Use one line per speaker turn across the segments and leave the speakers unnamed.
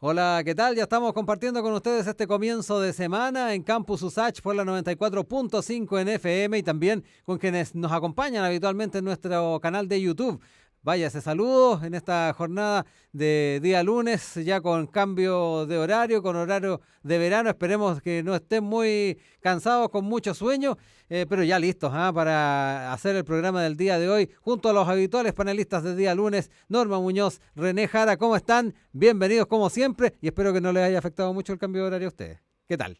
Hola, ¿qué tal? Ya estamos compartiendo con ustedes este comienzo de semana en Campus USACH por la 94.5 en FM y también con quienes nos acompañan habitualmente en nuestro canal de YouTube. Vaya, ese saludo en esta jornada de día lunes, ya con cambio de horario, con horario de verano. Esperemos que no estén muy cansados, con mucho sueño, pero ya listos para hacer el programa del día de hoy junto a los habituales panelistas de día lunes, Norma Muñoz, René Jara. ¿Cómo están? Bienvenidos como siempre y espero que no les haya afectado mucho el cambio de horario a ustedes. ¿Qué tal?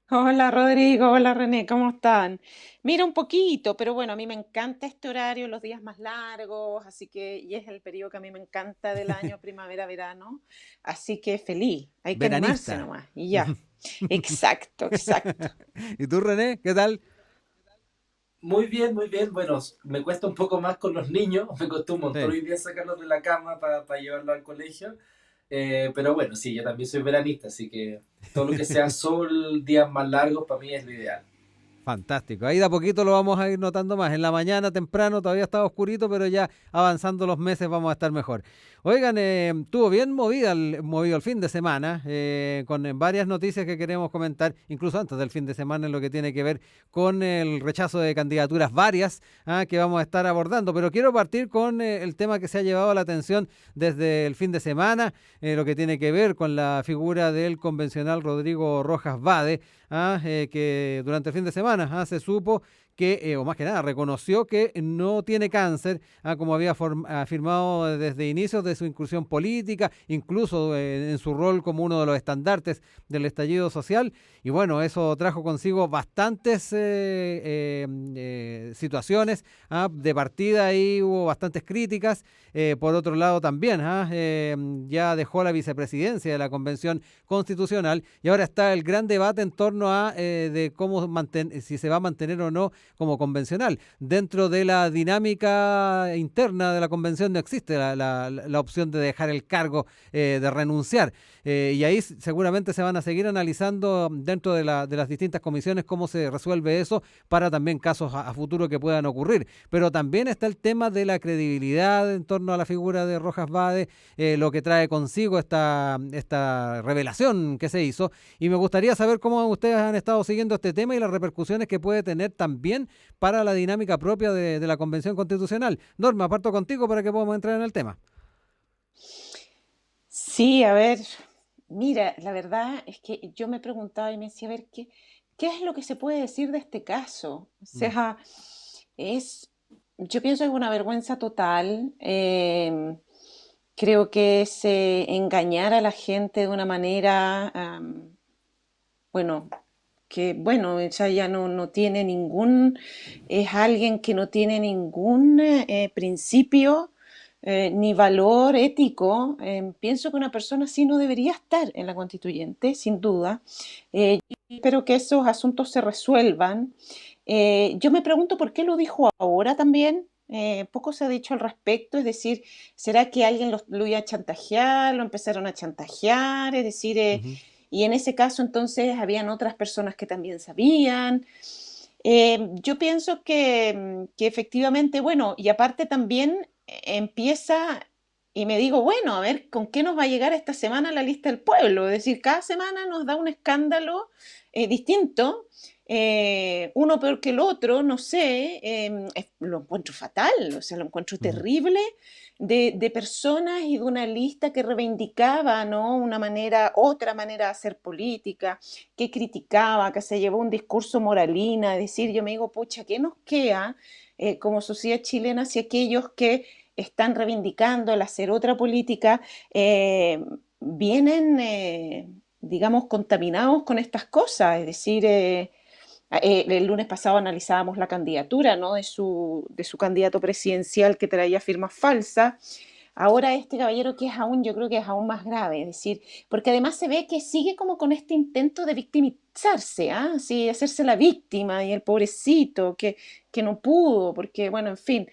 Hola Rodrigo, hola René, ¿cómo están? Mira un poquito, pero bueno, a mí me encanta este horario, los días más largos, así que, y es el periodo que a mí me encanta del año, primavera, verano, así que feliz, hay que animarse
Veranista.
nomás, y ya. Exacto, exacto.
¿Y tú, René? ¿Qué tal?
Muy bien, muy bien. Bueno, me cuesta un poco más con los niños. Me costó un montón
Sí.
hoy día sacarlos de la cama para llevarlos al colegio. Pero bueno, sí, yo también soy veranista, así que todo lo que sea sol, días más largos, para mí es lo ideal.
Fantástico. Ahí de a poquito lo vamos a ir notando más. En la mañana temprano todavía está oscurito, pero ya avanzando los meses vamos a estar mejor. Oigan, estuvo bien movido el fin de semana, con varias noticias que queremos comentar, incluso antes del fin de semana, en lo que tiene que ver con el rechazo de candidaturas varias que vamos a estar abordando. Pero quiero partir con el tema que se ha llevado a la atención desde el fin de semana, lo que tiene que ver con la figura del convencional Rodrigo Rojas Vade, que durante el fin de semana se supo que, o más que nada, reconoció que no tiene cáncer, como había afirmado desde inicios de su incursión política, incluso en su rol como uno de los estandartes del estallido social. Y bueno, eso trajo consigo bastantes situaciones de partida, ahí hubo bastantes críticas. Por otro lado también, ya dejó la vicepresidencia de la Convención Constitucional y ahora está el gran debate en torno a de cómo si se va a mantener o no como convencional. Dentro de la dinámica interna de la convención no existe la opción de dejar el cargo, de renunciar. Y ahí seguramente se van a seguir analizando dentro de las distintas comisiones cómo se resuelve eso para también casos a futuro que puedan ocurrir. Pero también está el tema de la credibilidad en torno a la figura de Rojas Vade, lo que trae consigo esta revelación que se hizo. Y me gustaría saber cómo ustedes han estado siguiendo este tema y las repercusiones que puede tener también para la dinámica propia de la Convención Constitucional. Norma, parto contigo para que podamos entrar en el tema.
Sí, a ver, mira, la verdad es que yo me preguntaba y me decía, a ver, ¿qué es lo que se puede decir de este caso? O
Mm.
sea, es, yo pienso que es una vergüenza total. Creo que es engañar a la gente de una manera, bueno, que bueno, ella ya no tiene es alguien que no tiene ningún principio ni valor ético. Pienso que una persona así no debería estar en la constituyente, sin duda. Y espero que esos asuntos se resuelvan. Yo me pregunto por qué lo dijo ahora también. Poco se ha dicho al respecto, es decir, ¿será que alguien lo iba a chantajear, lo empezaron a chantajear? Es decir,
Ujú.
y en ese caso entonces habían otras personas que también sabían. Yo pienso que efectivamente, bueno, y aparte también empieza, y me digo, bueno, a ver, ¿con qué nos va a llegar esta semana la lista del pueblo? Es decir, cada semana nos da un escándalo distinto, uno peor que el otro, no sé, lo encuentro fatal, o sea, lo encuentro
Ujú.
terrible de personas y de una lista que reivindicaba, ¿no? Una manera, otra manera de hacer política, que criticaba, que se llevó un discurso moralina, es decir, yo me digo, pucha, ¿qué nos queda como sociedad chilena si aquellos que están reivindicando el hacer otra política vienen, digamos, contaminados con estas cosas? Es decir, el lunes pasado analizábamos la candidatura, ¿no? De su candidato presidencial que traía firmas falsas. Ahora este caballero que es aún, yo creo que es aún más grave, es decir, porque además se ve que sigue como con este intento de victimizarse, ¿ah? Sí, hacerse la víctima y el pobrecito que no pudo, porque bueno, en fin.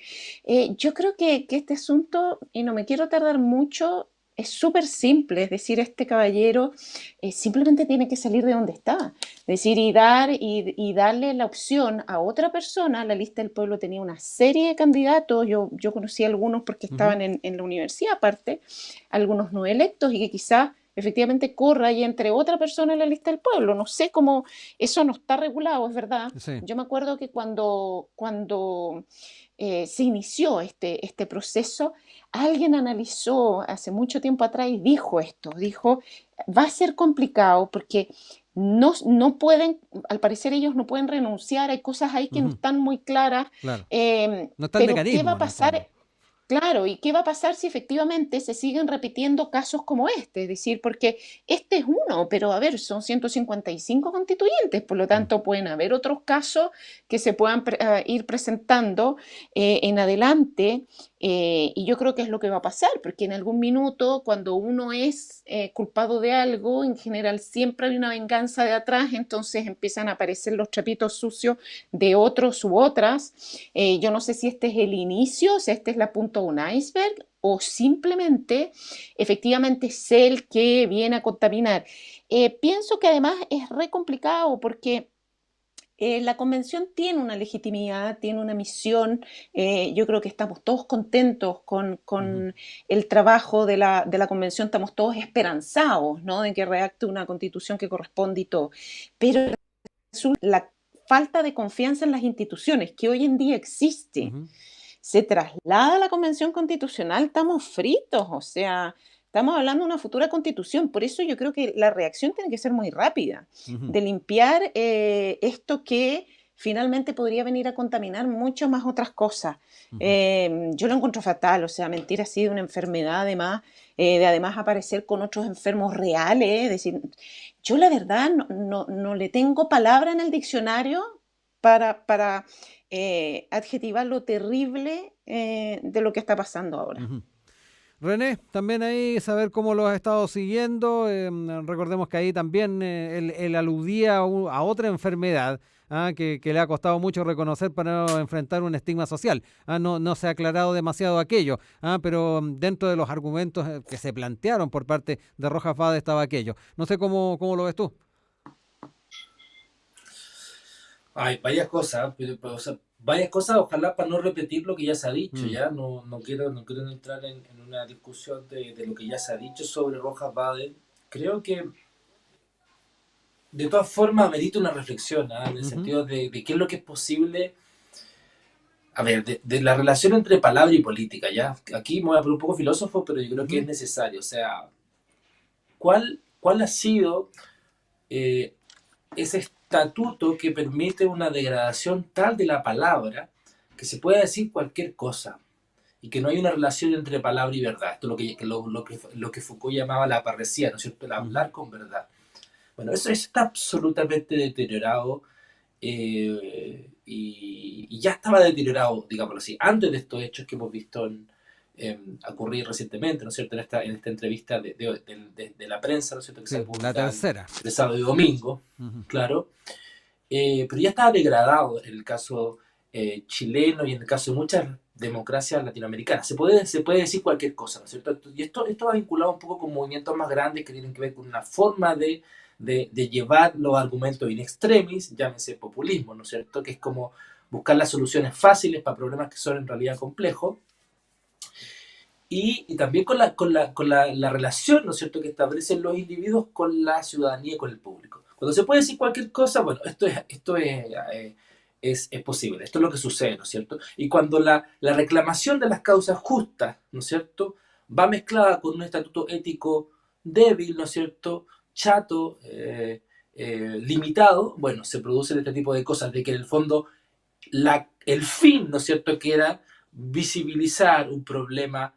Yo creo que este asunto, y no me quiero tardar mucho, es súper simple, es decir, este caballero simplemente tiene que salir de donde está, es decir, y darle la opción a otra persona. La lista del pueblo tenía una serie de candidatos, yo conocí a algunos porque
Ujú.
estaban en la universidad aparte, algunos no electos y que quizás efectivamente corra y entre otra persona en la lista del pueblo. No sé cómo, eso no está regulado, es verdad.
Sí.
Yo me acuerdo que se inició este proceso, alguien analizó hace mucho tiempo atrás y dijo esto, dijo, va a ser complicado porque no pueden, al parecer ellos no pueden renunciar, hay cosas ahí que no
Ujú,
están muy claras,
claro.
eh,
No está el
pero ¿qué va
mecanismo
a
en el fondo.
pasar? Claro, ¿y qué va a pasar si efectivamente se siguen repitiendo casos como este? Es decir, porque este es uno, pero a ver, son 155 constituyentes, por lo
Mm,
tanto pueden haber otros casos que se puedan ir presentando en adelante, y yo creo que es lo que va a pasar, porque en algún minuto, cuando uno es culpado de algo, en general siempre hay una venganza de atrás, entonces empiezan a aparecer los trapitos sucios de otros u otras. Yo no sé si este es el inicio, si este es la punta de un iceberg o simplemente efectivamente es el que viene a contaminar. Pienso que además es re complicado porque la convención tiene una legitimidad, tiene una misión. Yo creo que estamos todos contentos
ujú.
con el trabajo de la convención, estamos todos esperanzados, ¿no? De que redacte una constitución que corresponde y todo. Pero la falta de confianza en las instituciones que hoy en día existe
Ujú,
se traslada a la Convención Constitucional, estamos fritos, o sea, estamos hablando de una futura constitución. Por eso yo creo que la reacción tiene que ser muy rápida,
ujú,
de limpiar esto que finalmente podría venir a contaminar mucho más otras cosas.
ujú.
Yo lo encuentro fatal, o sea, mentir así de una enfermedad, además, de además aparecer con otros enfermos reales, es decir, yo la verdad no le tengo palabra en el diccionario para adjetivar lo terrible de lo que está pasando ahora.
Ujú. René, también ahí saber cómo lo has estado siguiendo. Recordemos que ahí también él aludía a otra enfermedad, que le ha costado mucho reconocer para no enfrentar un estigma social. No se ha aclarado demasiado aquello, pero dentro de los argumentos que se plantearon por parte de Rojas Vade estaba aquello. No sé cómo lo ves tú.
Hay varias cosas, pero, o sea, varias cosas, ojalá para no repetir lo que ya se ha dicho,
Mm,
ya no quiero entrar en una discusión de lo que ya se ha dicho sobre Rojas Baden. Creo que de todas formas amerita una reflexión, en el
ujú,
sentido de qué es lo que es posible, a ver, de la relación entre palabra y política, ya. Aquí me voy a poner un poco filósofo, pero yo creo que es
ujú,
necesario, o sea, ¿cuál ha sido eh, ese estatuto que permite una degradación tal de la palabra que se pueda decir cualquier cosa y que no hay una relación entre palabra y verdad? Esto es lo que Foucault llamaba la parresía, ¿no es cierto? El
ujú.
hablar con verdad. Bueno, eso está absolutamente deteriorado, y ya estaba deteriorado, digámoslo así, antes de estos hechos que hemos visto ocurrir recientemente, ¿no es cierto? En esta entrevista de la prensa, ¿no es cierto? Que
Sí,
sale
la
publicada
tercera.
el sábado y domingo,
Ujú,
claro. Pero ya estaba degradado en el caso chileno y en el caso de muchas democracias latinoamericanas. Se puede decir cualquier cosa, ¿no es cierto? Y esto va vinculado un poco con movimientos más grandes que tienen que ver con una forma de llevar los argumentos in extremis, llámese populismo, ¿no es cierto? Que es como buscar las soluciones fáciles para problemas que son en realidad complejos. Y también con la relación, ¿no es cierto?, que establecen los individuos con la ciudadanía y con el público. Cuando se puede decir cualquier cosa, bueno, esto es posible, esto es lo que sucede, ¿no es cierto? Y cuando la reclamación de las causas justas, ¿no es cierto?, va mezclada con un estatuto ético débil, ¿no es cierto?, chato, limitado, bueno, se producen este tipo de cosas, de que en el fondo el fin, ¿no es cierto?, que era visibilizar un problema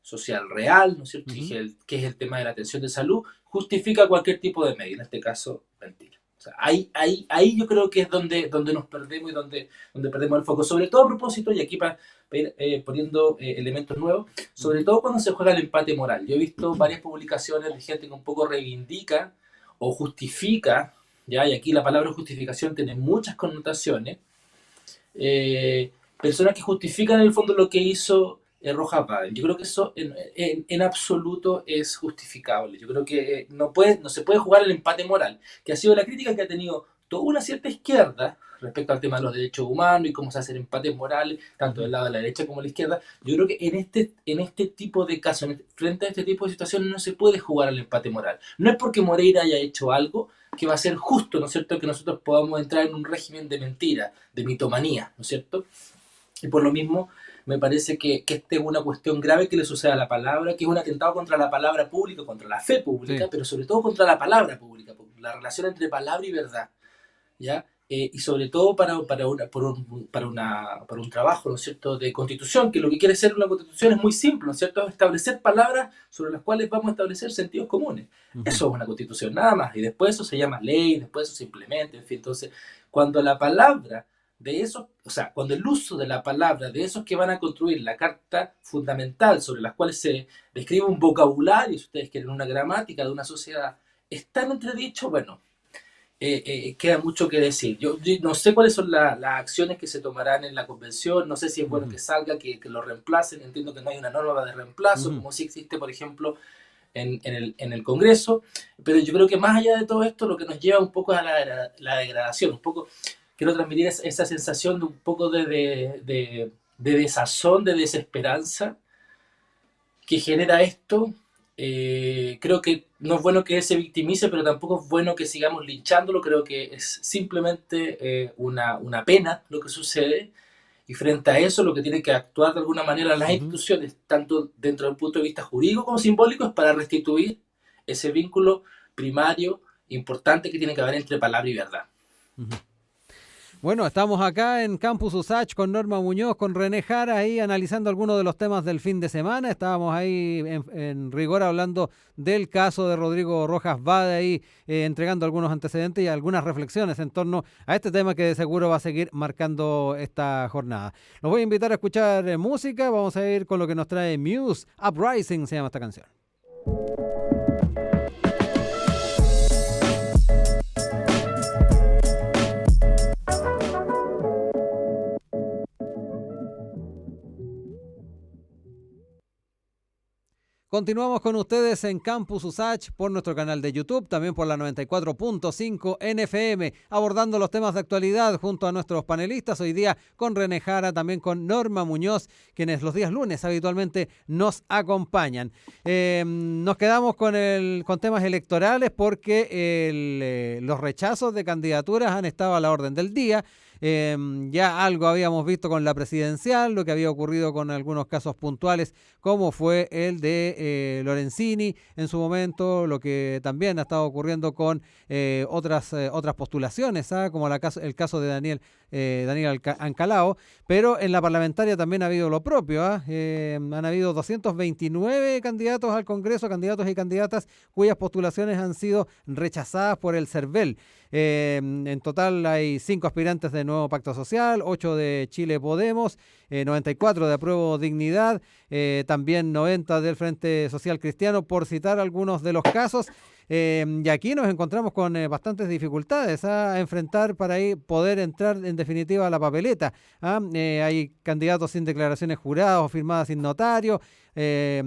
social real, ¿no es cierto?
ujú.
Que es el tema de la atención de salud, justifica cualquier tipo de medio, en este caso, mentira. O sea, ahí yo creo que es donde nos perdemos y donde perdemos el foco. Sobre todo a propósito, y aquí para ir poniendo elementos nuevos, sobre
Ujú.
todo cuando se juega el empate moral. Yo he visto varias publicaciones de gente que un poco reivindica o justifica, ¿ya? Y aquí la palabra justificación tiene muchas connotaciones, personas que justifican en el fondo lo que hizo Rojas Biden. Yo creo que eso en absoluto es justificable. Yo creo que no se puede jugar el empate moral, que ha sido la crítica que ha tenido toda una cierta izquierda, respecto al tema de los derechos humanos y cómo se hacen empates morales, tanto del lado de la derecha como de la izquierda. Yo creo que en este tipo de casos, frente a este tipo de situaciones, no se puede jugar al empate moral. No es porque Moreira haya hecho algo que va a ser justo, ¿no es cierto?, que nosotros podamos entrar en un régimen de mentira, de mitomanía, ¿no es cierto? Y por lo mismo, me parece que esta es una cuestión grave que le sucede a la palabra, que es un atentado contra la palabra pública, contra la fe pública,
Sí.
pero sobre todo contra la palabra pública, la relación entre palabra y verdad, ¿ya? Y sobre todo para un trabajo, ¿no es cierto?, de constitución, que lo que quiere ser una constitución es muy simple, ¿no es cierto?, establecer palabras sobre las cuales vamos a establecer sentidos comunes.
Ujú.
Eso es una constitución, nada más. Y después eso se llama ley, después eso se implementa, en fin. Entonces, cuando la palabra de esos, o sea, cuando el uso de la palabra de esos que van a construir la carta fundamental sobre las cuales se describe un vocabulario, si ustedes quieren, una gramática de una sociedad, está en entredicho, bueno, queda mucho que decir. Yo no sé cuáles son las acciones que se tomarán en la convención, no sé si es bueno
Ujú.
que salga, que lo reemplacen, entiendo que no hay una norma de reemplazo,
Ujú.
como sí existe, por ejemplo, en el Congreso, pero yo creo que más allá de todo esto, lo que nos lleva un poco a la degradación, un poco, quiero transmitir esa sensación de un poco de desazón, de desesperanza que genera esto. Creo que no es bueno que él se victimice, pero tampoco es bueno que sigamos linchándolo. Creo que es simplemente una pena lo que sucede. Y frente a eso, lo que tienen que actuar de alguna manera las
Ujú.
instituciones, tanto dentro del punto de vista jurídico como simbólico, es para restituir ese vínculo primario importante que tiene que haber entre palabra y verdad.
Ujú. Bueno, estamos acá en Campus USACH con Norma Muñoz, con René Jara, ahí analizando algunos de los temas del fin de semana. Estábamos ahí en rigor hablando del caso de Rodrigo Rojas Vade, ahí entregando algunos antecedentes y algunas reflexiones en torno a este tema que de seguro va a seguir marcando esta jornada. Los voy a invitar a escuchar música. Vamos a ir con lo que nos trae Muse. Uprising se llama esta canción. Continuamos con ustedes en Campus USACH por nuestro canal de YouTube, también por la 94.5 NFM, abordando los temas de actualidad junto a nuestros panelistas, hoy día con René Jara, también con Norma Muñoz, quienes los días lunes habitualmente nos acompañan. Nos quedamos con temas electorales porque los rechazos de candidaturas han estado a la orden del día. Ya algo habíamos visto con la presidencial, lo que había ocurrido con algunos casos puntuales, como fue el de Lorenzini en su momento, lo que también ha estado ocurriendo con otras postulaciones, como el caso de Daniel Ancalao, pero en la parlamentaria también ha habido lo propio. Han habido 229 candidatos al Congreso, candidatos y candidatas, cuyas postulaciones han sido rechazadas por el CERVEL. En total hay 5 aspirantes de Nuevo Pacto Social, 8 de Chile Podemos, 94 de Apruebo Dignidad, también 90 del Frente Social Cristiano, por citar algunos de los casos. Y aquí nos encontramos con bastantes dificultades a enfrentar para ahí poder entrar en definitiva a la papeleta. Hay candidatos sin declaraciones juradas o firmadas sin notario, 7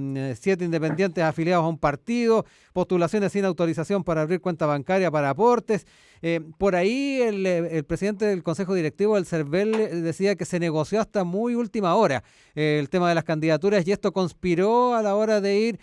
independientes afiliados a un partido, postulaciones sin autorización para abrir cuenta bancaria para aportes. Por ahí el presidente del Consejo Directivo del CERVEL decía que se negoció hasta muy última hora el tema de las candidaturas, y esto conspiró a la hora de ir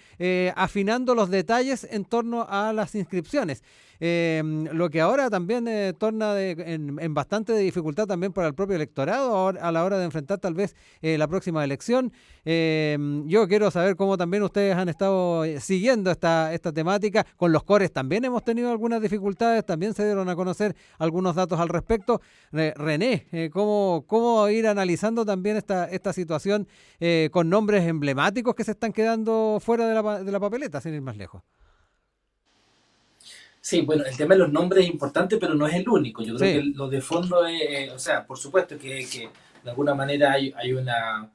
afinando los detalles en torno a las inscripciones. Lo que ahora también torna en bastante de dificultad también para el propio electorado a la hora de enfrentar tal vez la próxima elección. Yo quiero saber cómo también ustedes han estado siguiendo esta temática. Con los cores también hemos tenido algunas dificultades, también se dieron a conocer algunos datos al respecto. René, ¿cómo ir analizando también esta situación con nombres emblemáticos que se están quedando fuera de la papeleta, sin ir más lejos?
Sí, bueno, el tema de los nombres es importante, pero no es el único. Yo creo que
Sí.
lo de fondo es, o sea, por supuesto que de alguna manera hay una...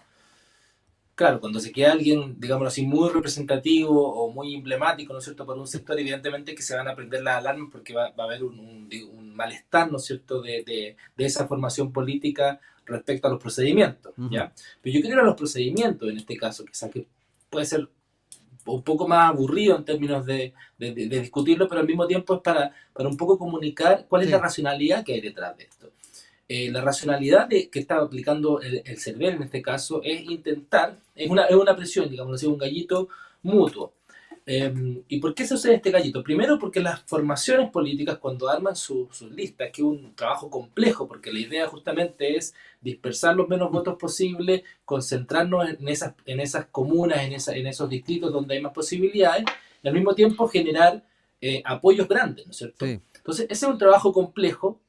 Claro, cuando se queda alguien, digámoslo así, muy representativo o muy emblemático, ¿no es cierto?, para un sector, evidentemente que se van a prender las alarmas porque va a haber un malestar, ¿no es cierto?, de esa formación política respecto a los procedimientos,
Ujú.
¿ya? Pero yo quiero ir a los procedimientos en este caso, quizás que puede ser un poco más aburrido en términos de discutirlo, pero al mismo tiempo es para un poco comunicar cuál es la
Sí.
racionalidad que hay detrás de esto. La racionalidad que está aplicando el CERVEL en este caso es intentar, es una presión, digamos así, un gallito mutuo. ¿Y por qué se usa este gallito? Primero porque las formaciones políticas cuando arman sus listas, que es un trabajo complejo, porque la idea justamente es dispersar los menos votos posible, concentrarnos en esas comunas, en esos distritos donde hay más posibilidades, y al mismo tiempo generar apoyos grandes, ¿no es cierto?
Sí.
Entonces, ese es un trabajo complejo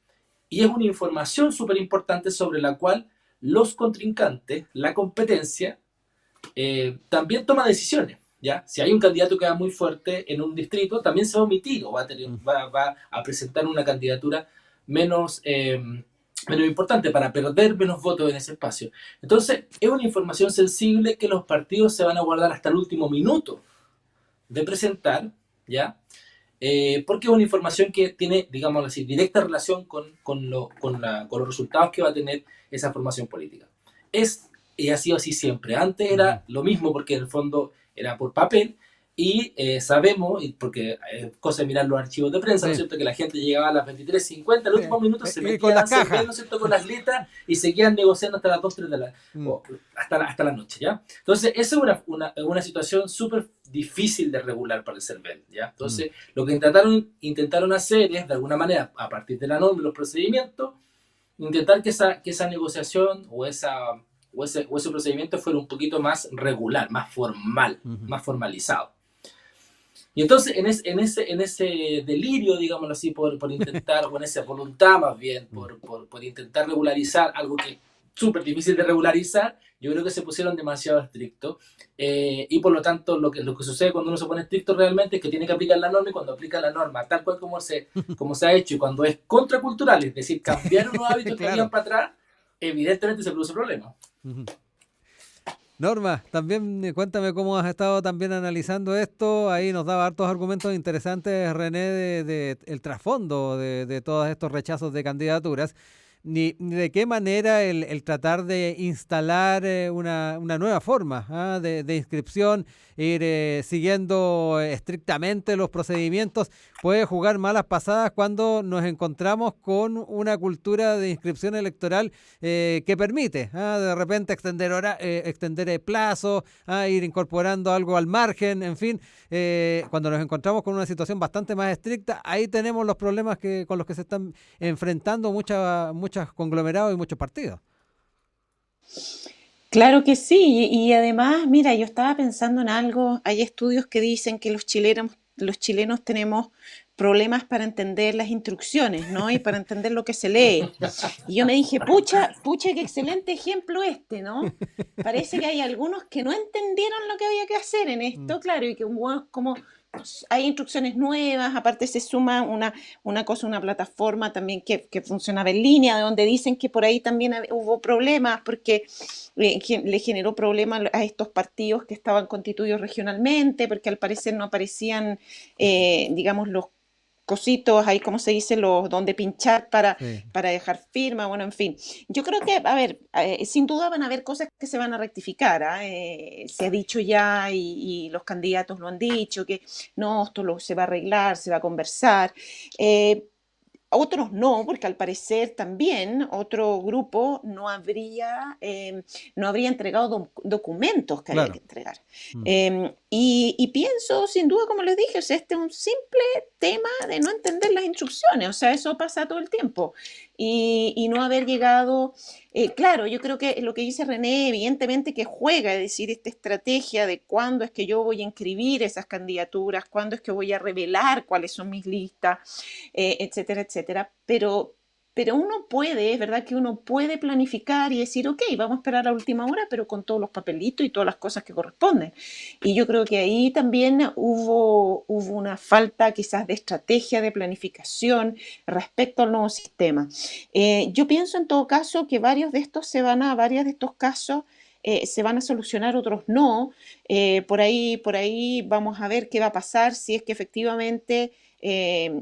y es una información súper importante sobre la cual los contrincantes, la competencia, también toma decisiones. ¿Ya? Si hay un candidato que va muy fuerte en un distrito, también se va a omitir o va a presentar una candidatura menos importante para perder menos votos en ese espacio. Entonces, es una información sensible que los partidos se van a guardar hasta el último minuto de presentar, ¿ya? Porque es una información que tiene, digamos así, directa relación con los resultados que va a tener esa formación política. Y ha sido así siempre. Antes era lo mismo porque en el fondo era por papel y sabemos, y porque es cosa de mirar los archivos de prensa, ¿no es cierto?, que la gente llegaba a las 23:50, el último minuto se
Y con
metían
las
a CERVEL,
cajas.
¿no es cierto?, con las listas y seguían negociando hasta las 2, 3 de la hasta la noche, ¿ya? Entonces, esa es una situación súper difícil de regular para el CERVEL, ¿ya? Entonces, lo que intentaron hacer es, de alguna manera, a partir de la norma y los procedimientos, intentar que esa negociación o ese procedimiento fuera un poquito más regular, más formal, más formalizado. Y entonces, en ese delirio, digámoslo así, por intentar, o en esa voluntad más bien, por intentar regularizar algo que es súper difícil de regularizar, yo creo que se pusieron demasiado estrictos. Y por lo tanto, lo que sucede cuando uno se pone estricto realmente es que tiene que aplicar la norma, y cuando aplica la norma tal cual como se ha hecho, y cuando es contracultural, es decir, cambiar unos hábitos que habían para atrás, evidentemente se produce problema.
Norma, también cuéntame cómo has estado también analizando esto. Ahí nos daba hartos argumentos interesantes, René, de el trasfondo de todos estos rechazos de candidaturas. Ni de qué manera el tratar de instalar una nueva forma de inscripción, ir siguiendo estrictamente los procedimientos, puede jugar malas pasadas cuando nos encontramos con una cultura de inscripción electoral que permite de repente extender plazos, ir incorporando algo al margen, en fin. Cuando nos encontramos con una situación bastante más estricta, ahí tenemos los problemas con los que se están enfrentando muchos conglomerados y muchos partidos.
Claro que sí, y además, mira, yo estaba pensando en algo, hay estudios que dicen que los chilenos tenemos problemas para entender las instrucciones, ¿no? Y para entender lo que se lee. Y yo me dije, pucha, qué excelente ejemplo este, ¿no? Parece que hay algunos que no entendieron lo que había que hacer en esto, claro, y que como hay instrucciones nuevas, aparte se suma una plataforma también que funcionaba en línea, donde dicen que por ahí también hubo problemas, porque le generó problemas a estos partidos que estaban constituidos regionalmente, porque al parecer no aparecían, digamos, los cositos, ahí como se dice, los donde pinchar
Sí.
para dejar firma, bueno, en fin. Yo creo que, a ver, sin duda van a haber cosas que se van a rectificar, se ha dicho ya y los candidatos lo han dicho, que no, se va a arreglar, se va a conversar. Eh, Otros no, porque al parecer también otro grupo no habría entregado documentos que había que
Claro.
entregar. Y pienso, sin duda, como les dije, o sea, este es un simple tema de no entender las instrucciones, o sea, eso pasa todo el tiempo. Y no haber llegado, claro, yo creo que lo que dice René, evidentemente que juega, es decir, esta estrategia de cuándo es que yo voy a inscribir esas candidaturas, cuándo es que voy a revelar cuáles son mis listas, etcétera, etcétera. Pero uno puede, es verdad que uno puede planificar y decir, ok, vamos a esperar a la última hora, pero con todos los papelitos y todas las cosas que corresponden. Y yo creo que ahí también hubo una falta quizás de estrategia, de planificación respecto al nuevo sistema. Yo pienso en todo caso que varios de estos casos se van a solucionar, otros no. Por ahí vamos a ver qué va a pasar si es que efectivamente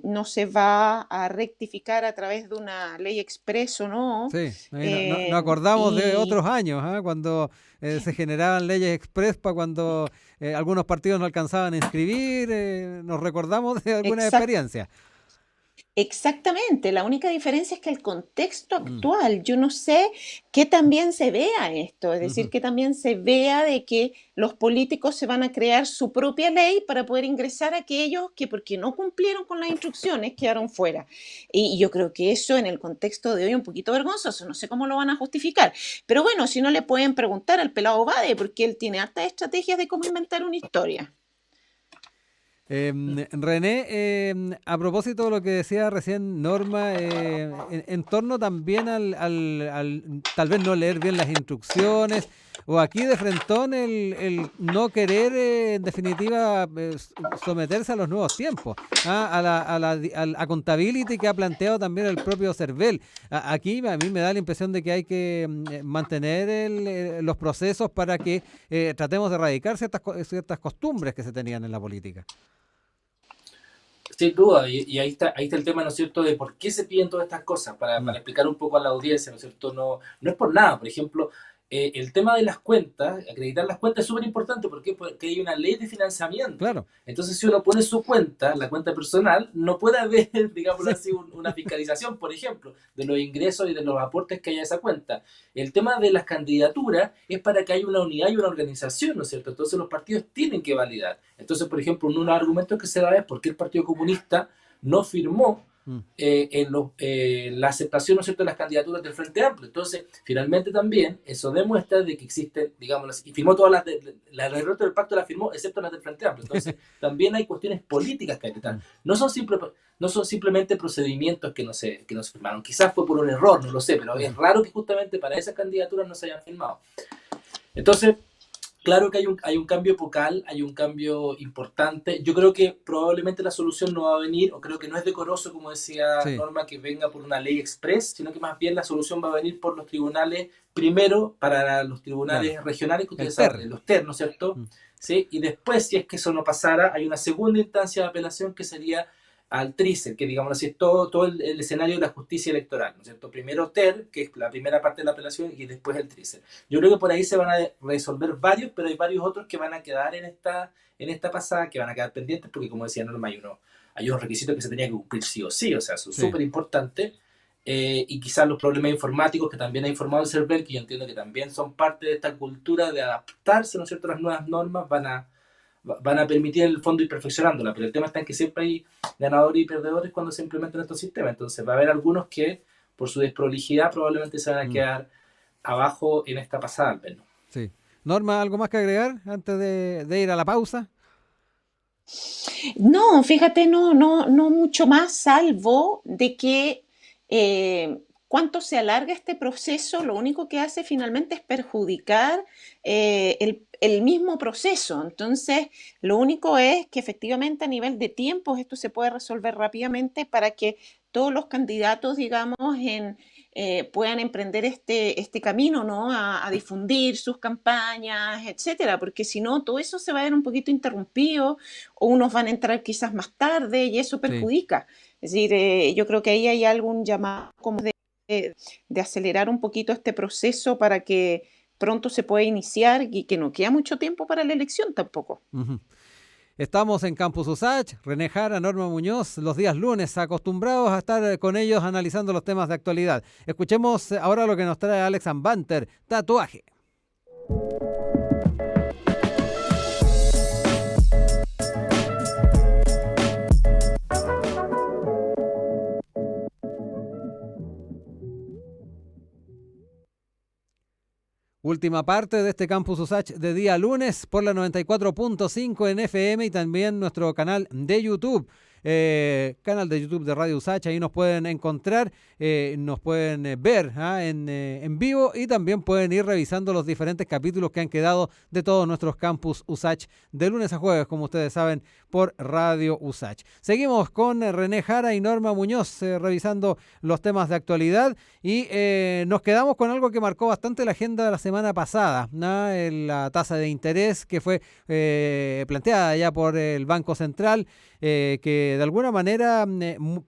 no se va a rectificar a través de una ley express o no.
Sí, ahí no acordamos de otros años, cuando se generaban leyes express para cuando algunos partidos no alcanzaban a inscribir, nos recordamos de alguna
Exact,
experiencia.
Exactamente, la única diferencia es que el contexto
Mm,
actual, yo no sé que también se vea esto, es decir,
ujú.
que también se vea de que los políticos se van a crear su propia ley para poder ingresar a aquellos que porque no cumplieron con las instrucciones quedaron fuera. Y yo creo que eso en el contexto de hoy es un poquito vergonzoso, no sé cómo lo van a justificar, pero bueno, si no le pueden preguntar al pelado Bade, porque él tiene hartas estrategias de cómo inventar una historia.
René, a propósito de lo que decía recién Norma, en torno también tal vez no leer bien las instrucciones, o aquí de frentón el no querer, en definitiva, someterse a los nuevos tiempos, al accountability que ha planteado también el propio CERVEL. Aquí a mí me da la impresión de que hay que mantener los procesos para que tratemos de erradicar ciertas costumbres que se tenían en la política.
Sin duda, y ahí está el tema, ¿no es cierto?, de por qué se piden todas estas cosas,
Mm,
para explicar un poco a la audiencia, ¿no es cierto? No, no es por nada, por ejemplo, el tema de las cuentas, acreditar las cuentas es súper importante, ¿por qué? Porque hay una ley de financiamiento.
claro.
Entonces, si uno pone su cuenta, la cuenta personal, no puede haber, digámoslo
Sí.
así, una fiscalización, por ejemplo, de los ingresos y de los aportes que haya a esa cuenta. El tema de las candidaturas es para que haya una unidad y una organización, ¿no es cierto? Entonces, los partidos tienen que validar. Entonces, por ejemplo, uno de los argumentos que se da es por qué el Partido Comunista no firmó
Mm,
la aceptación, ¿no es cierto?, de las candidaturas del Frente Amplio. Entonces, finalmente también eso demuestra de que existen, digamos, y firmó todas las del resto del pacto la firmó, excepto las del Frente Amplio. Entonces, también hay cuestiones políticas que hay que tratar.
mm,
No son simplemente procedimientos que no se firmaron. Quizás fue por un error, no lo sé, pero es
ujú.
raro que justamente para esas candidaturas no se hayan firmado. Entonces, claro que hay un cambio epocal, hay un cambio importante. Yo creo que probablemente la solución no va a venir, o creo que no es decoroso, como decía
Sí,
Norma, que venga por una ley express, sino que más bien la solución va a venir por los tribunales, primero para los
claro.
tribunales regionales, que
El
ustedes saben,
TER.
los TER, ¿no es cierto?
Mm,
¿Sí? Y después, si es que eso no pasara, hay una segunda instancia de apelación que sería al TRICER, que digamos así es todo el escenario de la justicia electoral, ¿no es cierto? Primero TER, que es la primera parte de la apelación, y después el TRICER. Yo creo que por ahí se van a resolver varios, pero hay varios otros que van a quedar en esta pasada, que van a quedar pendientes, porque como decía Norma, hay unos requisitos que se tenían que cumplir sí o sí, o sea, son
sí.
súper importantes. Y quizás los problemas informáticos que también ha informado el CERVEL, que yo entiendo que también son parte de esta cultura de adaptarse, ¿no es cierto?, a las nuevas normas, van a permitir en el fondo ir perfeccionándola, pero el tema está en que siempre hay ganadores y perdedores cuando se implementan estos sistemas, entonces va a haber algunos que por su desprolijidad probablemente se van a
Mm,
quedar abajo en esta pasada al menos.
sí. Norma, ¿algo más que agregar antes de ir a la pausa?
No, fíjate, no mucho más, salvo de que cuanto se alarga este proceso, lo único que hace finalmente es perjudicar el mismo proceso. Entonces, lo único es que efectivamente a nivel de tiempos esto se puede resolver rápidamente para que todos los candidatos, digamos, puedan emprender este camino, ¿no? A difundir sus campañas, etcétera, porque si no, todo eso se va a ver un poquito interrumpido o unos van a entrar quizás más tarde y eso
Sí.
perjudica. Es decir, yo creo que ahí hay algún llamado como de acelerar un poquito este proceso para que pronto se pueda iniciar y que no queda mucho tiempo para la elección tampoco.
Ujú. Estamos en Campus USACH, René Jara, Norma Muñoz, los días lunes, acostumbrados a estar con ellos analizando los temas de actualidad. Escuchemos ahora lo que nos trae Alex Banter, tatuaje. Última parte de este Campus USACH de día lunes por la 94.5 en FM y también nuestro canal de YouTube. Canal de YouTube de Radio USACH, ahí nos pueden encontrar, nos pueden ver en vivo y también pueden ir revisando los diferentes capítulos que han quedado de todos nuestros Campus USACH de lunes a jueves, como ustedes saben, por Radio USACH. Seguimos con René Jara y Norma Muñoz revisando los temas de actualidad y nos quedamos con algo que marcó bastante la agenda de la semana pasada, ¿no? La tasa de interés que fue planteada ya por el Banco Central. que de alguna manera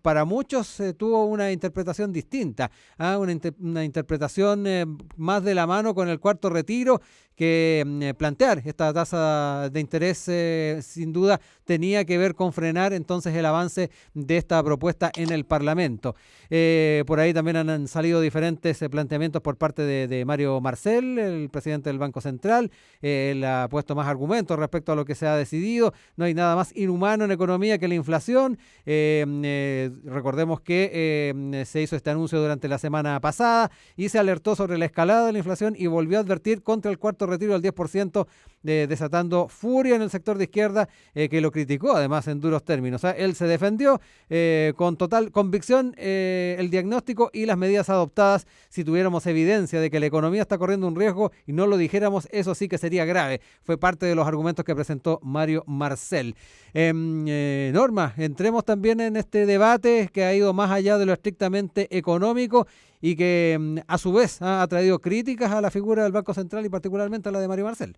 para muchos tuvo una interpretación distinta, una interpretación más de la mano con el cuarto retiro, que plantear esta tasa de interés sin duda tenía que ver con frenar entonces el avance de esta propuesta en el Parlamento. Por ahí también han salido diferentes planteamientos por parte de Mario Marcel, el presidente del Banco Central. Él ha puesto más argumentos respecto a lo que se ha decidido. No hay nada más inhumano en economía que la inflación. Recordemos que se hizo este anuncio durante la semana pasada y se alertó sobre la escalada de la inflación y volvió a advertir contra el cuarto retiro del 10%, desatando furia en el sector de izquierda, que lo criticó además en duros términos. Él se defendió con total convicción el diagnóstico y las medidas adoptadas. Si tuviéramos evidencia de que la economía está corriendo un riesgo y no lo dijéramos, eso sí que sería grave. Fue parte de los argumentos que presentó Mario Marcel. Norma, entremos también en este debate que ha ido más allá de lo estrictamente económico y que a su vez ha traído críticas a la figura del Banco Central y particularmente a la de Mario Marcel.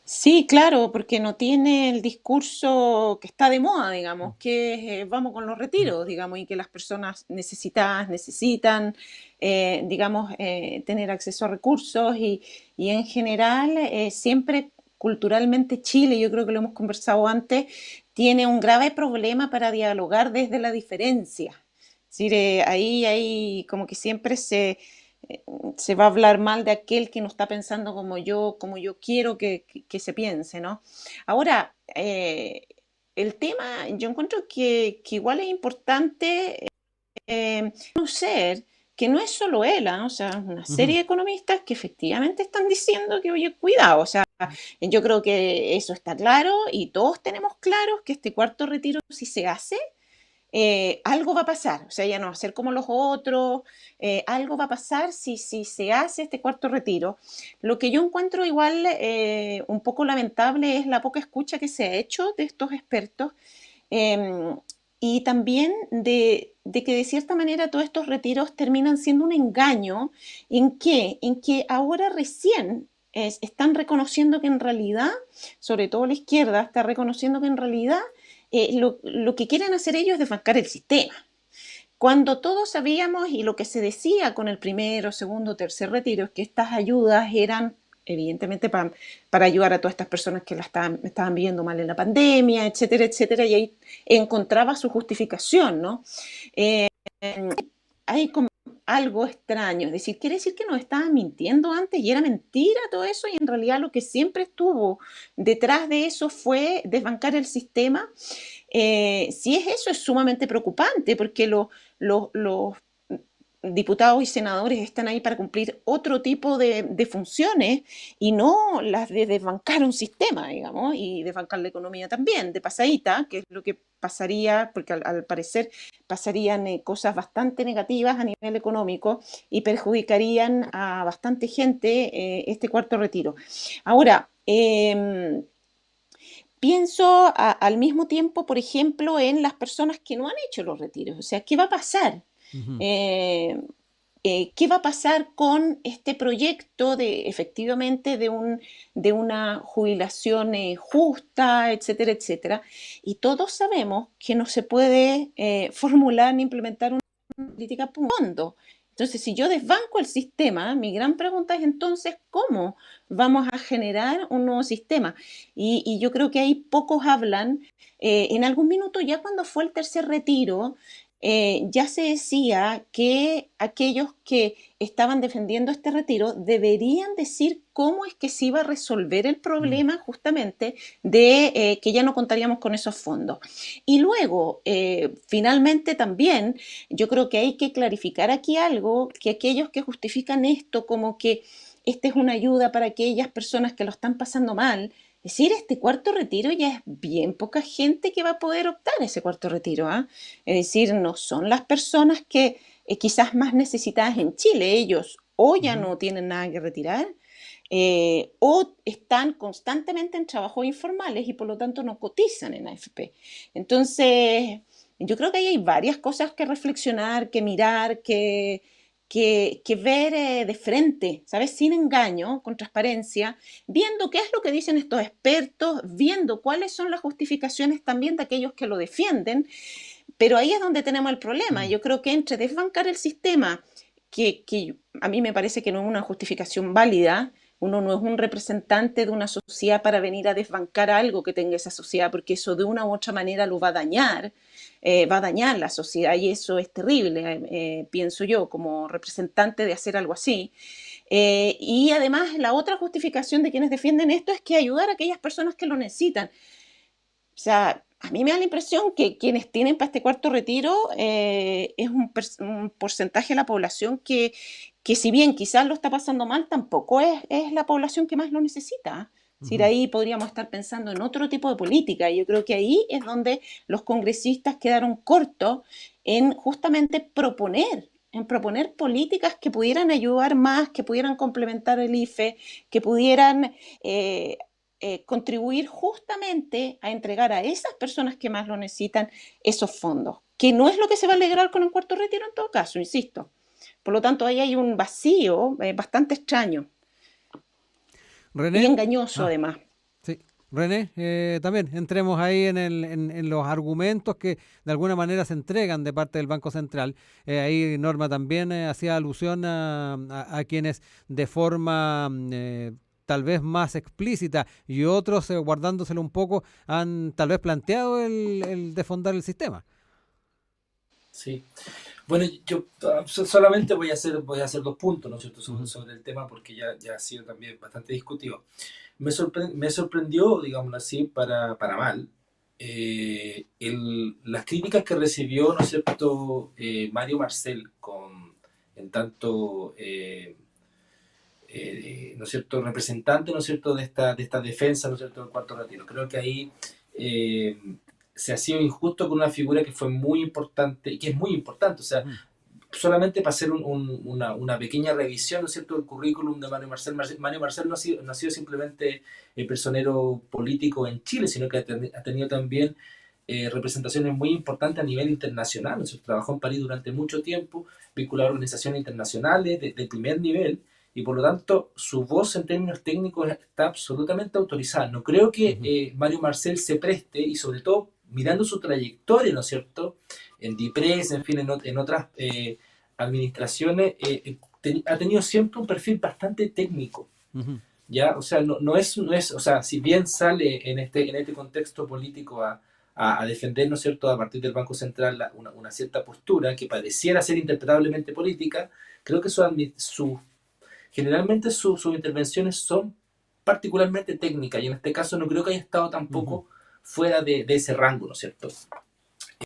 Sí, claro, porque no tiene el discurso que está de moda, digamos, que es vamos con los retiros, digamos, y que las personas necesitadas necesitan, digamos, tener acceso a recursos y en general siempre culturalmente Chile, yo creo que lo hemos conversado antes, tiene un grave problema para dialogar desde la diferencia. Es decir, ahí hay como que siempre se va a hablar mal de aquel que no está pensando como yo quiero que se piense, ¿no? Ahora, el tema, yo encuentro que igual es importante conocer que no es solo él, o sea, una serie de economistas que efectivamente están diciendo que, oye, cuidado, o sea, yo creo que eso está claro y todos tenemos claro que este cuarto retiro, si se hace, algo va a pasar, o sea, ya no va a ser como los otros, algo va a pasar si se hace este cuarto retiro. Lo que yo encuentro igual un poco lamentable es la poca escucha que se ha hecho de estos expertos eh, y también de que de cierta manera todos estos retiros terminan siendo un engaño. ¿En qué? En que ahora recién están reconociendo que en realidad, sobre todo la izquierda, está reconociendo que en realidad lo que quieren hacer ellos es desbancar el sistema. Cuando todos sabíamos y lo que se decía con el primero, segundo, tercer retiro es que estas ayudas eran evidentemente para ayudar a todas estas personas que estaban viviendo mal en la pandemia, etcétera, etcétera, y ahí encontraba su justificación, ¿no? Hay como algo extraño, es decir, quiere decir que nos estaban mintiendo antes y era mentira todo eso y en realidad lo que siempre estuvo detrás de eso fue desbancar el sistema. Si es eso, es sumamente preocupante porque los diputados y senadores están ahí para cumplir otro tipo de funciones y no las de desbancar un sistema, digamos, y desbancar la economía también, de pasadita, que es lo que pasaría, porque al parecer pasarían cosas bastante negativas a nivel económico y perjudicarían a bastante gente este cuarto retiro. Ahora, pienso al mismo tiempo, por ejemplo, en las personas que no han hecho los retiros. O sea, ¿qué va a pasar? Eh, ¿Qué va a pasar con este proyecto efectivamente de una jubilación justa, etcétera, etcétera? Y todos sabemos que no se puede formular ni implementar una política por fondo. Entonces, si yo desbanco el sistema, mi gran pregunta es entonces, ¿cómo vamos a generar un nuevo sistema? Y yo creo que ahí pocos hablan. En algún minuto, ya cuando fue el tercer retiro, ya se decía que aquellos que estaban defendiendo este retiro deberían decir cómo es que se iba a resolver el problema justamente de que ya no contaríamos con esos fondos. Y luego, finalmente también, yo creo que hay que clarificar aquí algo, que aquellos que justifican esto como que esta es una ayuda para aquellas personas que lo están pasando mal, es decir, este cuarto retiro ya es bien poca gente que va a poder optar a ese cuarto retiro, ¿ah? Es decir, no son las personas que quizás más necesitadas en Chile. Ellos o ya no tienen nada que retirar o están constantemente en trabajos informales y por lo tanto no cotizan en AFP. Entonces, yo creo que ahí hay varias cosas que reflexionar, que mirar, que ver de frente, ¿sabes? Sin engaño, con transparencia, viendo qué es lo que dicen estos expertos, viendo cuáles son las justificaciones también de aquellos que lo defienden, pero ahí es donde tenemos el problema.
Mm.
Yo creo que entre desbancar el sistema, que a mí me parece que no es una justificación válida, uno no es un representante de una sociedad para venir a desbancar algo que tenga esa sociedad, porque eso de una u otra manera lo va a dañar la sociedad y eso es terrible, pienso yo, como representante de hacer algo así. Y además la otra justificación de quienes defienden esto es que ayudar a aquellas personas que lo necesitan. O sea, a mí me da la impresión que quienes tienen para este cuarto retiro es un porcentaje de la población que si bien quizás lo está pasando mal, tampoco es la población que más lo necesita. Es decir,
Ujú.
ahí podríamos estar pensando en otro tipo de política. Y yo creo que ahí es donde los congresistas quedaron cortos en justamente proponer políticas que pudieran ayudar más, que pudieran complementar el IFE, que pudieran contribuir justamente a entregar a esas personas que más lo necesitan esos fondos, que no es lo que se va a lograr con el cuarto retiro en todo caso, insisto. Por lo tanto, ahí hay un vacío bastante extraño y
René,
engañoso
ah,
además.
sí. René, también entremos ahí en los argumentos que de alguna manera se entregan de parte del Banco Central. Ahí Norma también hacía alusión a quienes de forma tal vez más explícita y otros guardándoselo un poco han tal vez planteado el defondar el sistema.
Sí. Bueno, yo solamente voy a hacer dos puntos, ¿no es cierto?,
Ujú.
sobre el tema porque ya ha sido también bastante discutido. Me sorprendió, digámoslo así, para mal, las críticas que recibió, ¿no es cierto?, Mario Marcel en tanto, ¿no es cierto?, representante, ¿no es cierto?, de esta defensa, ¿no es cierto?, del cuarto retiro. Creo que ahí eh, se ha sido injusto con una figura que fue muy importante, y que es muy importante, o sea,
Ujú.
solamente para hacer una pequeña revisión, ¿no es cierto?, del currículum de Mario Marcel. Mario Marcel no ha sido simplemente personero político en Chile, sino que ha tenido también representaciones muy importantes a nivel internacional. ¿No es cierto? Trabajó en París durante mucho tiempo, vinculado a organizaciones internacionales de primer nivel, y por lo tanto su voz en términos técnicos está absolutamente autorizada. No creo que
Ujú.
Mario Marcel se preste, y sobre todo mirando su trayectoria, ¿no es cierto?, en DIPRES, en fin, en otras administraciones, ha tenido siempre un perfil bastante técnico,
Ujú.
¿ya? O sea, no es, o sea, si bien sale en este contexto político a defender, ¿no es cierto?, a partir del Banco Central una cierta postura que pareciera ser interpretablemente política, creo que generalmente sus intervenciones son particularmente técnicas, y en este caso no creo que haya estado
Ujú.
tampoco fuera de ese rango, ¿no es cierto?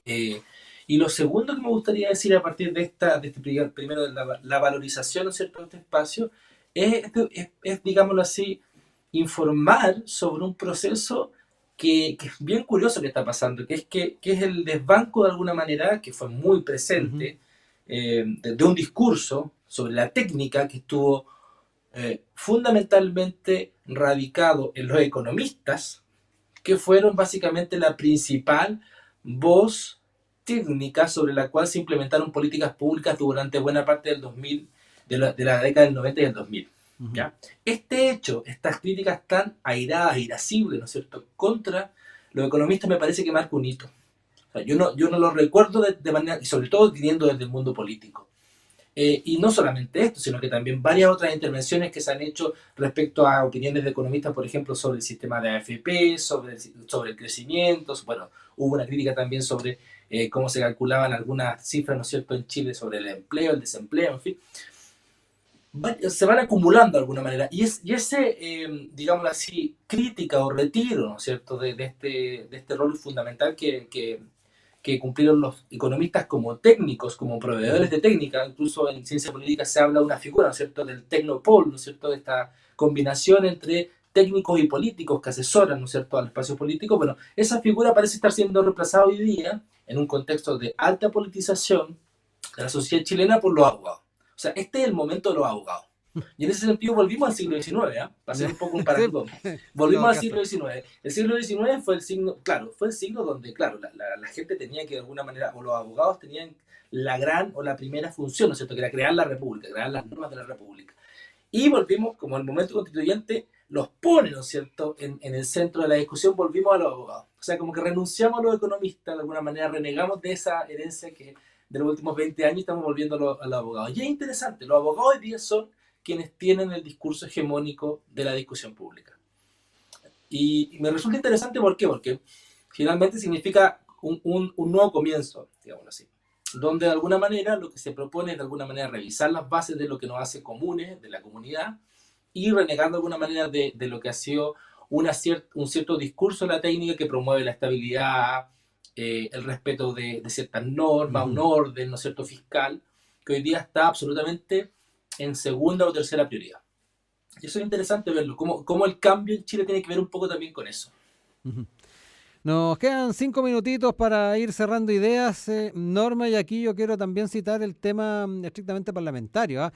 Eh, y lo segundo que me gustaría decir a partir de este primero, de la valorización, ¿no es cierto?, de este espacio, digámoslo así, informar sobre un proceso que es bien curioso que está pasando, que es el desbanco de alguna manera, que fue muy
Ujú.
presente, de un discurso sobre la técnica que estuvo fundamentalmente radicado en los economistas, que fueron básicamente la principal voz técnica sobre la cual se implementaron políticas públicas durante buena parte del 2000, de la década del 90 y del 2000.
Ujú.
¿Ya? Este hecho, estas críticas tan airadas, irascibles, ¿no es cierto?, contra los economistas, me parece que marca un hito. O sea, yo no lo recuerdo de manera, y sobre todo viniendo desde el mundo político. Y no solamente esto, sino que también varias otras intervenciones que se han hecho respecto a opiniones de economistas, por ejemplo, sobre el sistema de AFP, sobre el crecimiento. Bueno, hubo una crítica también sobre cómo se calculaban algunas cifras, ¿no es cierto?, en Chile sobre el empleo, el desempleo, en fin. Se van acumulando de alguna manera. Y ese, digámoslo así, crítica o retiro, ¿no es cierto?, de este rol fundamental que cumplieron los economistas como técnicos, como proveedores
Ujú.
de técnica. Incluso en ciencia política se habla de una figura, ¿no es cierto?, del tecnopol, ¿no es cierto?, de esta combinación entre técnicos y políticos que asesoran, ¿no es cierto?, al espacio político. Bueno, esa figura parece estar siendo reemplazada hoy día en un contexto de alta politización de la sociedad chilena por los abogados. O sea, este es el momento de los abogados. Y en ese sentido volvimos al siglo XIX, ¿ah? Para hacer un poco un
Sí,
parangón.
en
Volvimos
todo
al
caso.
siglo XIX. El siglo XIX fue el signo, claro, fue el siglo donde, claro, la gente tenía que de alguna manera, o los abogados tenían la gran o la primera función, ¿no es cierto?, que era crear la república, crear las normas de la república. Y volvimos, como el momento constituyente los pone, ¿no es cierto?, en el centro de la discusión, volvimos a los abogados. O sea, como que renunciamos a los economistas, de alguna manera renegamos de esa herencia que de los últimos 20 años estamos volviendo a los abogados. Y es interesante, los abogados hoy día son quienes tienen el discurso hegemónico de la discusión pública. Y me resulta interesante, ¿por qué? Porque finalmente significa un nuevo comienzo, digámoslo así, donde de alguna manera lo que se propone es de alguna manera revisar las bases de lo que nos hace comunes, de la comunidad, y renegar de alguna manera de lo que ha sido un cierto discurso de la técnica que promueve la estabilidad, el respeto de ciertas normas, un
Ujú.
orden, ¿no es cierto?, fiscal, que hoy día está absolutamente en segunda o tercera prioridad. Y eso es interesante verlo, cómo el cambio en Chile tiene que ver un poco también con eso.
Ujú. Nos quedan 5 minutitos para ir cerrando ideas, Norma, y aquí yo quiero también citar el tema estrictamente parlamentario. ¿Ah?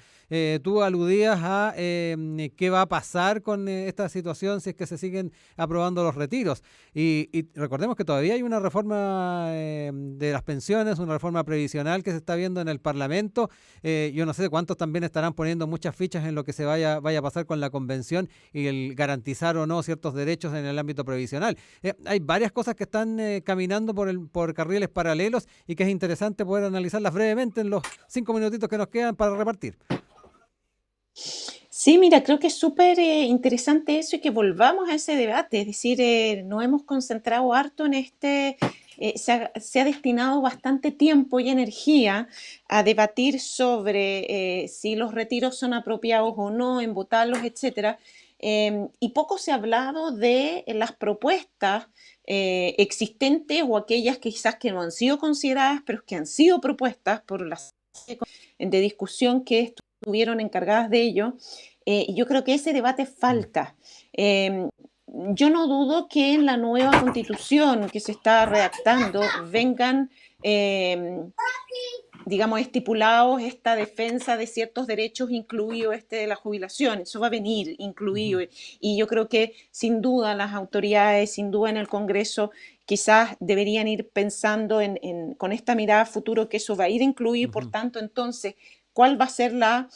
Tú aludías a qué va a pasar con esta situación si es que se siguen aprobando los retiros. Y recordemos que todavía hay una reforma de las pensiones, una reforma previsional que se está viendo en el Parlamento. Yo no sé cuántos también estarán poniendo muchas fichas en lo que se vaya a pasar con la convención y el garantizar o no ciertos derechos en el ámbito previsional. Hay varias cosas que están caminando por carriles paralelos y que es interesante poder analizarlas brevemente en los 5 minutitos que nos quedan para repartir.
Sí, mira, creo que es súper interesante eso y que volvamos a ese debate. Es decir, nos hemos concentrado harto en se ha destinado bastante tiempo y energía a debatir sobre si los retiros son apropiados o no, en votarlos, etcétera. Y poco se ha hablado de las propuestas existentes o aquellas que quizás que no han sido consideradas, pero que han sido propuestas por las de discusión que estuvieron encargadas de ello. Y yo creo que ese debate
Mm.
falta. Yo no dudo que en la nueva constitución que se está redactando vengan, eh, digamos, estipulados esta defensa de ciertos derechos, incluido este de la jubilación. Eso va a venir incluido.
Ujú,
Y yo creo que sin duda las autoridades, sin duda en el Congreso, quizás deberían ir pensando con esta mirada a futuro que eso va a ir incluido y por
ujú.
tanto entonces cuál va a ser la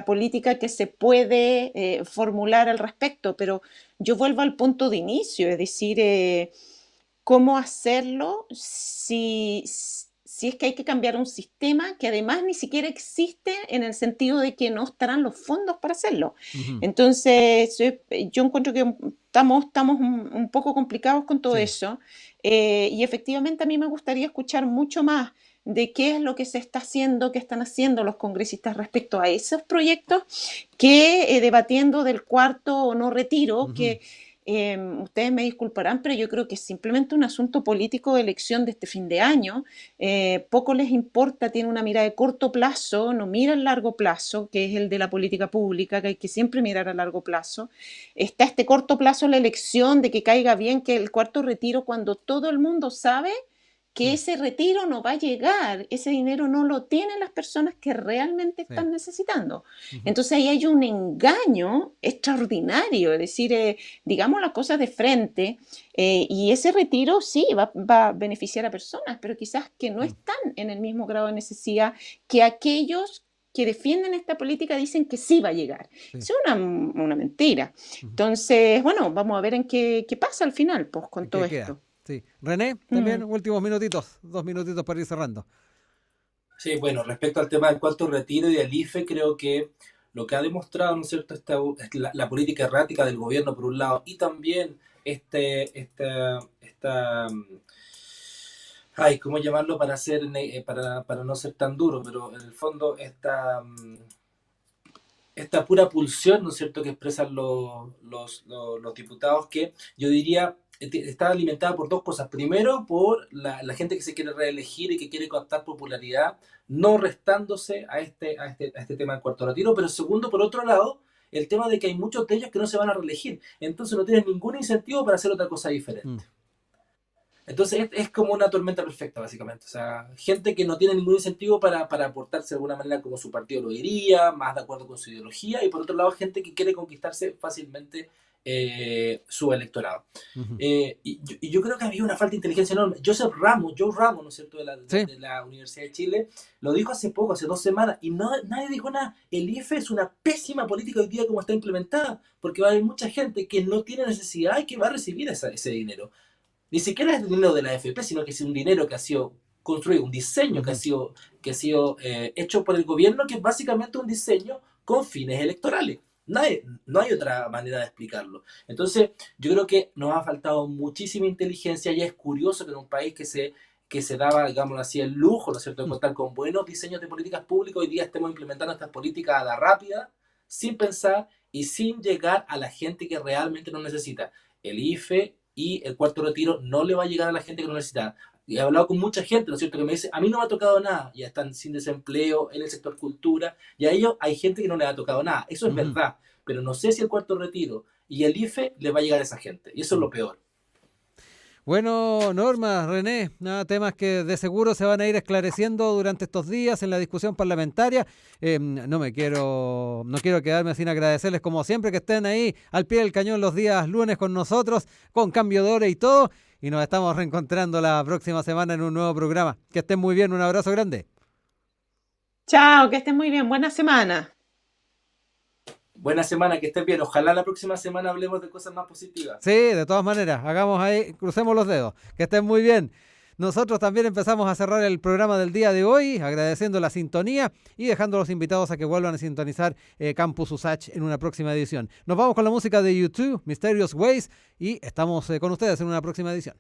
política que se puede formular al respecto. Pero yo vuelvo al punto de inicio, es decir, cómo hacerlo si es que hay que cambiar un sistema que además ni siquiera existe en el sentido de que no estarán los fondos para hacerlo.
Ujú.
Entonces, yo encuentro que estamos un poco complicados con todo
Sí.
eso y efectivamente a mí me gustaría escuchar mucho más de qué es lo que se está haciendo, qué están haciendo los congresistas respecto a esos proyectos, que debatiendo del cuarto o no retiro,
Ujú.
que ustedes me disculparán, pero yo creo que es simplemente un asunto político de elección de este fin de año. Poco les importa, tiene una mirada de corto plazo, no mira el largo plazo, que es el de la política pública, que hay que siempre mirar a largo plazo. Está este corto plazo la elección de que caiga bien que el cuarto retiro cuando todo el mundo sabe que
Mm.
ese retiro no va a llegar, ese dinero no lo tienen las personas que realmente
Sí.
están necesitando.
Ujú.
Entonces ahí hay un engaño extraordinario, es decir, digamos las cosas de frente, y ese retiro sí va a beneficiar a personas, pero quizás que no
Mm.
están en el mismo grado de necesidad que aquellos que defienden esta política dicen que sí va a llegar.
Sí.
Eso es una mentira.
Ujú.
Entonces, bueno, vamos a ver en qué pasa al final, pues, con todo
¿Qué queda?
esto.
Sí. René, también
Mm.
últimos minutitos, 2 minutitos para ir cerrando.
Sí, bueno, respecto al tema del cuarto retiro y del IFE, creo que lo que ha demostrado, ¿no es cierto?, la política errática del gobierno por un lado y también ay, ¿cómo llamarlo para no ser tan duro? Pero en el fondo esta pura pulsión, ¿no es cierto?, que expresan los diputados, que yo diría está alimentada por dos cosas. Primero, por la gente que se quiere reelegir y que quiere captar popularidad, no restándose a este tema del cuarto retiro. Pero segundo, por otro lado, el tema de que hay muchos de ellos que no se van a reelegir. Entonces no tienen ningún incentivo para hacer otra cosa
Mm.
diferente. Entonces es como una tormenta perfecta, básicamente. O sea, gente que no tiene ningún incentivo para aportarse de alguna manera como su partido lo diría, más de acuerdo con su ideología, y por otro lado, gente que quiere conquistarse fácilmente su electorado.
Ujú.
Y yo creo que había una falta de inteligencia enorme. Joe Ramos, ¿no es cierto?, de la,
Sí.
de la Universidad de Chile, lo dijo hace poco, hace 2 semanas, y no, nadie dijo nada. El IFE es una pésima política hoy día como está implementada, porque va a haber mucha gente que no tiene necesidad y que va a recibir ese dinero. Ni siquiera es dinero de la AFP, sino que es un dinero que ha sido construido, un diseño
Ujú.
que ha sido hecho por el gobierno, que es básicamente un diseño con fines electorales. No hay otra manera de explicarlo. Entonces, yo creo que nos ha faltado muchísima inteligencia y es curioso que en un país que se daba, digamos así, el lujo, ¿no es cierto?, de contar con buenos diseños de políticas públicas, hoy día estemos implementando estas políticas a la rápida, sin pensar y sin llegar a la gente que realmente lo necesita. El IFE y el cuarto retiro no le va a llegar a la gente que lo necesita. Y he hablado con mucha gente, ¿no es cierto?, que me dice, a mí no me ha tocado nada, ya están sin desempleo en el sector cultura, y a ellos hay gente que no les ha tocado nada, eso es
Ujú.
verdad, pero no sé si el cuarto retiro y el IFE le va a llegar a esa gente, y eso es
Mm.
lo peor.
Bueno, Norma, René, nada, temas que de seguro se van a ir esclareciendo durante estos días en la discusión parlamentaria. No quiero quedarme sin agradecerles como siempre que estén ahí al pie del cañón los días lunes con nosotros, con cambio de hora y todo. Y nos estamos reencontrando la próxima semana en un nuevo programa. Que estén muy bien, un abrazo grande.
Chao, que estés muy bien. Buena semana.
Buena semana, que estés bien, ojalá la próxima semana hablemos de cosas más positivas.
Sí, de todas maneras, hagamos ahí, crucemos los dedos. Que estén muy bien. Nosotros también empezamos a cerrar el programa del día de hoy, agradeciendo la sintonía y dejando a los invitados a que vuelvan a sintonizar Campus Usach en una próxima edición. Nos vamos con la música de YouTube, Mysterious Ways, y estamos con ustedes en una próxima edición.